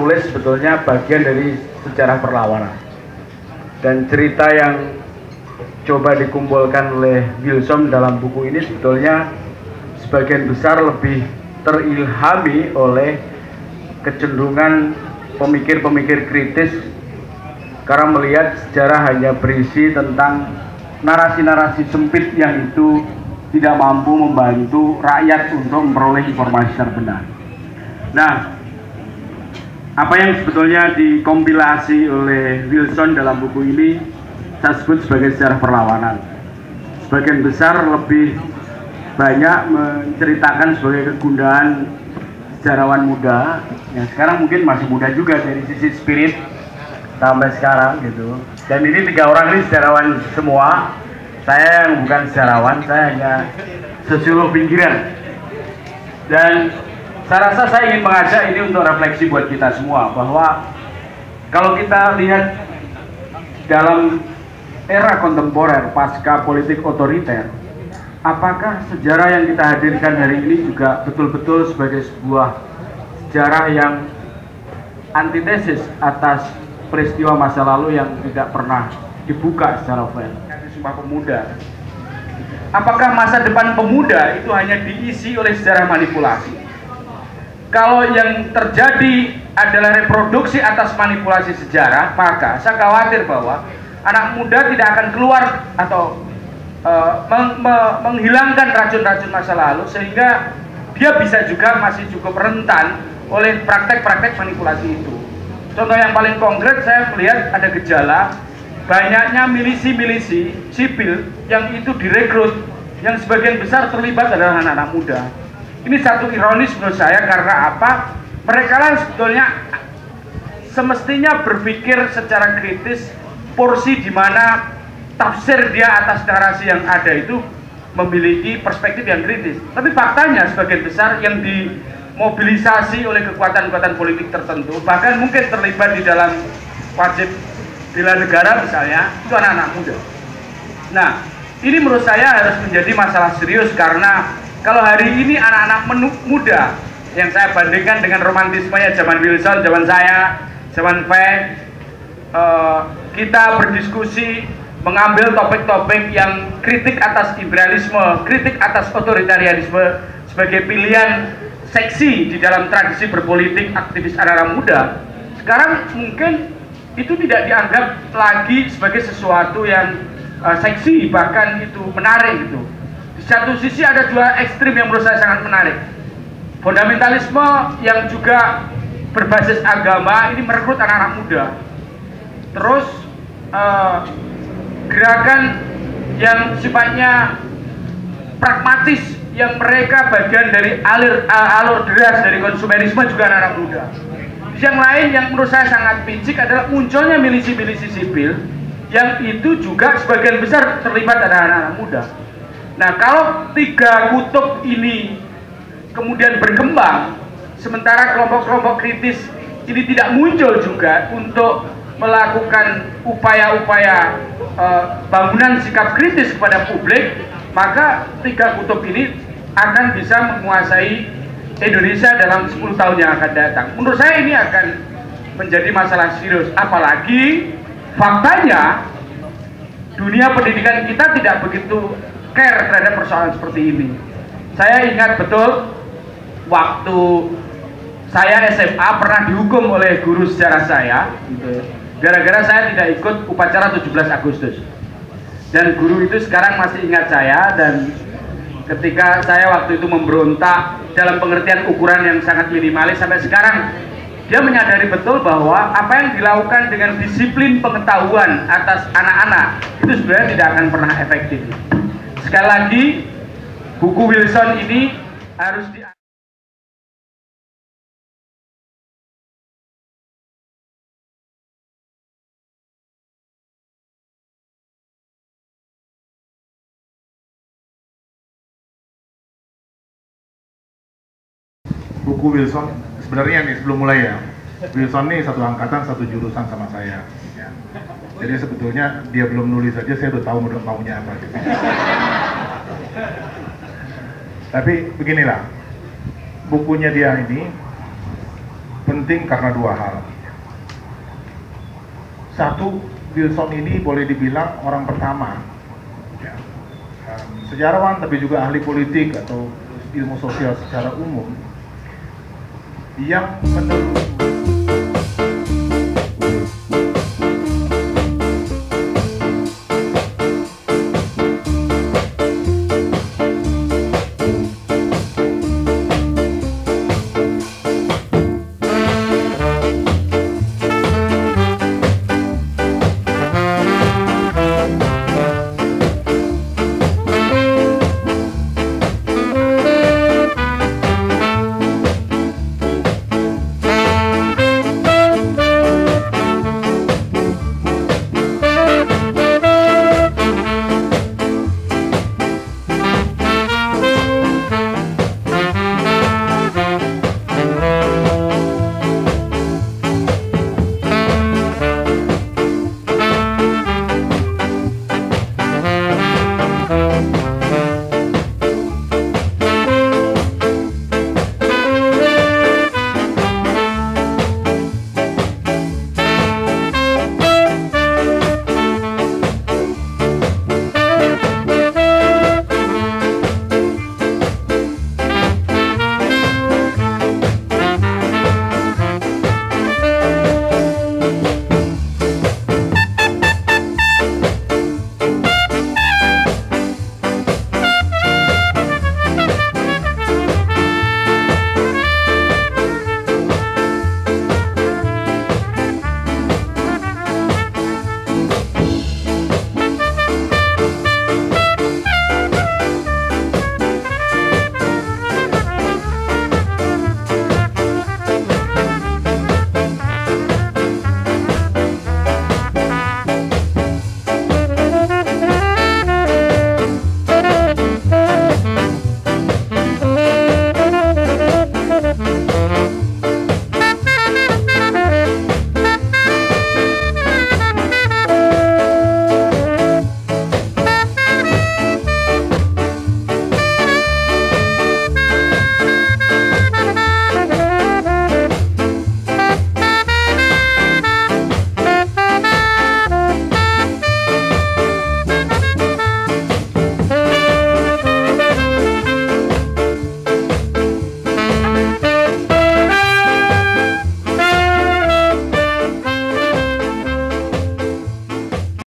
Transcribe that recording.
menulis sebetulnya bagian dari sejarah perlawanan. Dan cerita yang coba dikumpulkan oleh Wilson dalam buku ini sebetulnya sebagian besar lebih terilhami oleh kecenderungan pemikir-pemikir kritis karena melihat sejarah hanya berisi tentang narasi-narasi sempit yang itu tidak mampu membantu rakyat untuk memperoleh informasi secara benar. Nah, apa yang sebetulnya dikompilasi oleh Wilson dalam buku ini saya sebut sebagai sejarah perlawanan. Sebagian besar lebih banyak menceritakan sebagai kegundahan sejarawan muda yang sekarang mungkin masih muda juga dari sisi spirit sampai sekarang gitu. Dan ini 3 orang ini sejarawan semua. Saya yang bukan sejarawan, saya hanya sosiolog pinggiran. Dan saya rasa saya ingin mengajak ini untuk refleksi buat kita semua bahwa kalau kita lihat dalam era kontemporer pasca politik otoriter, apakah sejarah yang kita hadirkan hari ini juga betul-betul sebagai sebuah sejarah yang antitesis atas peristiwa masa lalu yang tidak pernah dibuka secara fair? Sumpah Pemuda. Apakah masa depan pemuda itu hanya diisi oleh sejarah manipulasi? Kalau yang terjadi adalah reproduksi atas manipulasi sejarah, maka saya khawatir bahwa anak muda tidak akan keluar atau menghilangkan racun-racun masa lalu, sehingga dia bisa juga masih cukup rentan oleh praktek-praktek manipulasi itu. Contoh yang paling konkret, saya melihat ada gejala banyaknya milisi-milisi sipil yang itu direkrut, yang sebagian besar terlibat adalah anak-anak muda. Ini satu ironis menurut saya, karena apa? Mereka lah sebetulnya semestinya berpikir secara kritis, porsi di mana tafsir dia atas narasi yang ada itu memiliki perspektif yang kritis. Tapi faktanya sebagian besar yang dimobilisasi oleh kekuatan-kekuatan politik tertentu, bahkan mungkin terlibat di dalam wajib bela negara misalnya, itu anak-anak muda. Nah, ini menurut saya harus menjadi masalah serius, karena kalau hari ini anak-anak muda yang saya bandingkan dengan romantismenya zaman Wilson, zaman saya, zaman Feng, kita berdiskusi mengambil topik-topik yang kritik atas imperialisme, kritik atas otoritarianisme sebagai pilihan seksi di dalam tradisi berpolitik aktivis anak-anak muda. Sekarang mungkin itu tidak dianggap lagi sebagai sesuatu yang seksi, bahkan itu menarik gitu. Di satu sisi ada 2 ekstrim yang menurut saya sangat menarik. Fundamentalisme yang juga berbasis agama ini merekrut anak-anak muda. Terus gerakan yang sifatnya pragmatis, yang mereka bagian dari alur deras dari konsumerisme, juga anak-anak muda. Yang lain yang menurut saya sangat picik adalah munculnya milisi-milisi sipil yang itu juga sebagian besar terlibat adalah anak-anak muda. Nah, kalau 3 kutub ini kemudian berkembang, sementara kelompok-kelompok kritis ini tidak muncul juga untuk melakukan upaya-upaya bangunan sikap kritis kepada publik, maka 3 kutub ini akan bisa menguasai Indonesia dalam 10 tahun yang akan datang. Menurut saya ini akan menjadi masalah serius, apalagi faktanya dunia pendidikan kita tidak begitu care terhadap persoalan seperti ini. Saya ingat betul waktu saya SMA pernah dihukum oleh guru sejarah saya gitu, gara-gara saya tidak ikut upacara 17 Agustus. Dan guru itu sekarang masih ingat saya, dan ketika saya waktu itu memberontak dalam pengertian ukuran yang sangat minimalis, sampai sekarang dia menyadari betul bahwa apa yang dilakukan dengan disiplin pengetahuan atas anak-anak itu sebenarnya tidak akan pernah efektif. Sekali lagi, buku Wilson ini harus buku Wilson sebenarnya nih, sebelum mulai ya, Wilson nih satu angkatan, satu jurusan sama saya ya. Jadi sebetulnya dia belum nulis aja saya udah tahu maunya apa gitu. Tapi beginilah, bukunya dia ini penting karena dua hal. Satu, Wilson ini boleh dibilang orang pertama, ya, sejarawan tapi juga ahli politik atau ilmu sosial secara umum yang menelusuri